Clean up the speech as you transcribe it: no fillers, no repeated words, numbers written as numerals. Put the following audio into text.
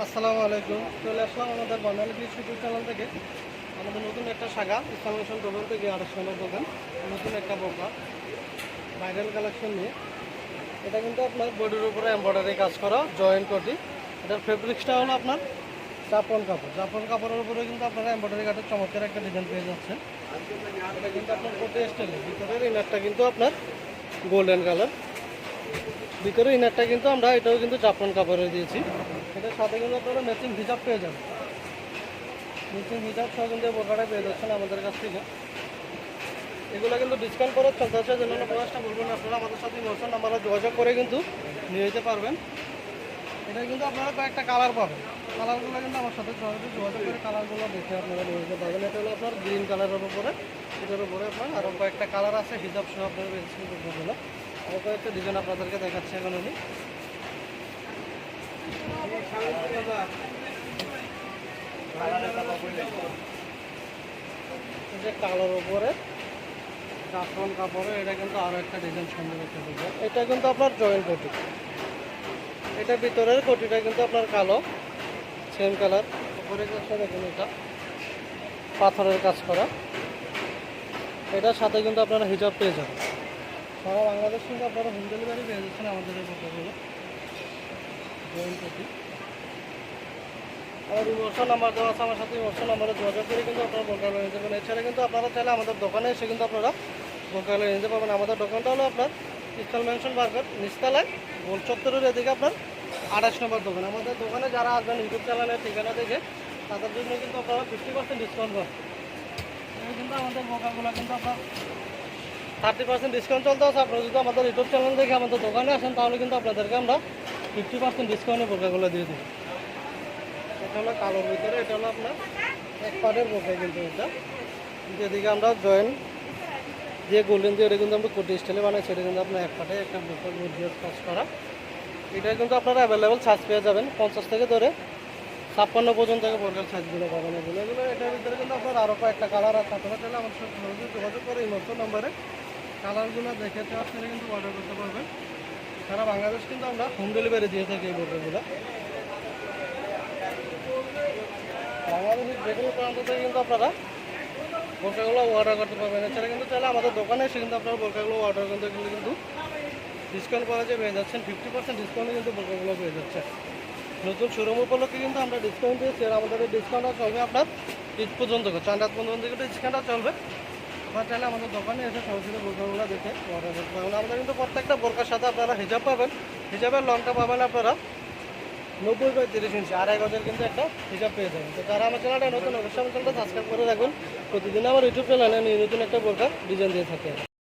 আসসালামু আলাইকুম। চলে আসলাম আমাদের বর্ণালী পিস ইউটিউব চ্যানেল থেকে। আমাদের নতুন একটা শাখা ইসলামেশন দোকান থেকে 28 নম্বর দোকান, নতুন একটা বোকা ভাইরাল কালেকশন নিয়ে। এটা কিন্তু আপনার বডির উপরে এমব্রয়ডারি কাজ করা জয়েন্ট কোটি। এটার ফেব্রিক্সটা হলো আপনার জাফরান কাপড়। জাফরান কাপড়ের উপরে কিন্তু আপনারা এমব্রয়ডারি কাঠের চমৎকার একটা ডিজাইন পেয়ে যাচ্ছেন। এটা কিন্তু আপনার কোটি স্টাইলের ভিতরের ইনারটা কিন্তু আপনার গোল্ডেন কালার। ভিতরে ইনারটা কিন্তু আমরা এটাও কিন্তু জাফরান কাপড়ে দিয়েছি। এটার সাথে কিন্তু আপনারা ম্যাচিং হিজাব পেয়ে যাবেন। ম্যাচিং হিজাব সহ কিন্তু বোরকাটা পেয়ে যাচ্ছেন আমাদের কাছ থেকে। এগুলো কিন্তু ডিসকাউন্ট করে চলতে আসে, জন্য প্রয়াসটা বলবেন আপনারা আমাদের সাথে ইমোশন নাম্বারে যোগাযোগ করে কিন্তু নিয়ে যেতে পারবেন। এটা কিন্তু আপনারা কয়েকটা কালার পাবেন। কালারগুলো কিন্তু আমার সাথে সহজে যোগাযোগ করে কালারগুলো দেখে আপনারা নিয়ে যেতে পারবেন। এটা হলো আপনার গ্রিন কালারের উপরে, এটার উপরে আপনার আরও কয়েকটা কালার আছে হিজাব সহ আপনারা পেয়েছেন। বোরকাগুলো আরও কয়েকটা ডিজাইন আপনাদেরকে দেখাচ্ছি এখন আমি। যে কালোর উপরে জাফরান কাপড়ে এটা কিন্তু আরও একটা ডিজাইন সুন্দর একটা ডিজাইন। এটা কিন্তু আপনার জয়েন্ট কোটি। এটা ভিতরের কোটিটা কিন্তু আপনার কালো সেম কালার। উপরে কাজটা দেখুন, এটা পাথরের কাজ করা। এটার সাথে কিন্তু আপনারা হিজাব পেয়ে যাবেন। সারা বাংলাদেশ কিন্তু আপনারা হোম ডেলিভারি পেয়ে যাচ্ছেন আমাদের এই বোরকাগুলো জয়েন্ট কোটি। আর ইমোশন নাম্বার দেওয়া আছে আমার সাথে, ইমোশন নাম্বারে যোগাযোগ করে কিন্তু আপনারা বোরকাগুলো নিতে পারবেন। এছাড়া কিন্তু আপনারা চাইলে আমাদের দোকানে এসে কিন্তু আপনারা বোরকাগুলো নিতে পারবেন। আমাদের দোকানটা হলো আপনার ইস্টাল ম্যানশন মার্কেট নিচতলায় গোল চত্বরের এদিকে আপনার 28 নম্বর দোকান। আমাদের দোকানে যারা আসবেন ইউটিউব চ্যানেলের ঠিকানা দেখে তাদের জন্য কিন্তু আপনারা 50% ডিসকাউন্ট পাবেন। কিন্তু আমাদের বোরকাগুলো কিন্তু আপনার 30% ডিসকাউন্ট চলতে আছে। আপনারা যদি আমাদের ইউটিউব চ্যানেল দেখে আমাদের দোকানে আসেন তাহলে কিন্তু আপনাদেরকে আমরা 50% ডিসকাউন্টে বোরকাগুলো দিয়ে দেবো। এটা হলো কালোর ভিতরে, এটা হলো আপনার এক পাটের বোরকা কিন্তু এটা। যেদিকে আমরা জয়েন্ট দিয়ে গোল্ডেন দিয়ে এটা কিন্তু আমরা কোটি স্টাইলে বানাইছি। এটা কিন্তু আপনার এক পাটে একটা বোরকা দিয়ে কাজ করা। এটা কিন্তু আপনারা অ্যাভেলেবেল সাইজ পেয়ে যাবেন 50 থেকে ধরে 56 পর্যন্ত বোরকার সাইজগুলো পাবেন। এগুলো এটার ভিতরে কিন্তু আপনার আরও কয়েকটা কালার আছে। আপনারা চাইলে আমার সাথে যোগাযোগ করে এই মতো নম্বরে কালারগুলো দেখে চয়েস করে কিন্তু অর্ডার করতে পারবেন। সারা বাংলাদেশ কিন্তু আমরা হোম ডেলিভারি দিয়ে থাকি এই বোরকাগুলো। বাংলাদেশের যে কোনো প্রান্ত থেকে কিন্তু আপনারা বোরকাগুলো অর্ডার করতে পারবেন। এছাড়া কিন্তু চাইলে আমাদের দোকানে এসে কিন্তু আপনারা বোরকাগুলো অর্ডার করতে গেলে কিন্তু ডিসকাউন্ট করা যে পেয়ে যাচ্ছেন 50% ডিসকাউন্টে কিন্তু বোরকাগুলো পেয়ে যাচ্ছে। নতুন শোরুম উপলক্ষে কিন্তু আমরা ডিসকাউন্ট দিয়েছি। আর আমাদের এই ডিসকাউন্টটা চলবে আপনার ঈদ পর্যন্ত, চাঁদ রাত পর্যন্ত কিন্তু ডিসকাউন্টটা চলবে। আপনারা চাইলে আমাদের দোকানে এসে সরাসরি বোরকাগুলো দেখে অর্ডার করতে পারবেন। আমাদের কিন্তু প্রত্যেকটা বোরকার সাথে আপনারা হিজাব পাবেন। হিজাবের লংটা পাবেন আপনারা 90/30 ইঞ্চি, 2.5 গজের কিন্তু একটা হিসাব পেয়ে যাবেন। তো যারা আমার চ্যানেলটা নতুন অবশ্যই আমার চ্যানেলটা সাবস্ক্রাইব করে রাখবেন। প্রতিদিন আমার ইউটিউব চ্যানেলে নতুন একটা বোরকা ডিজাইন দিয়ে থাকে।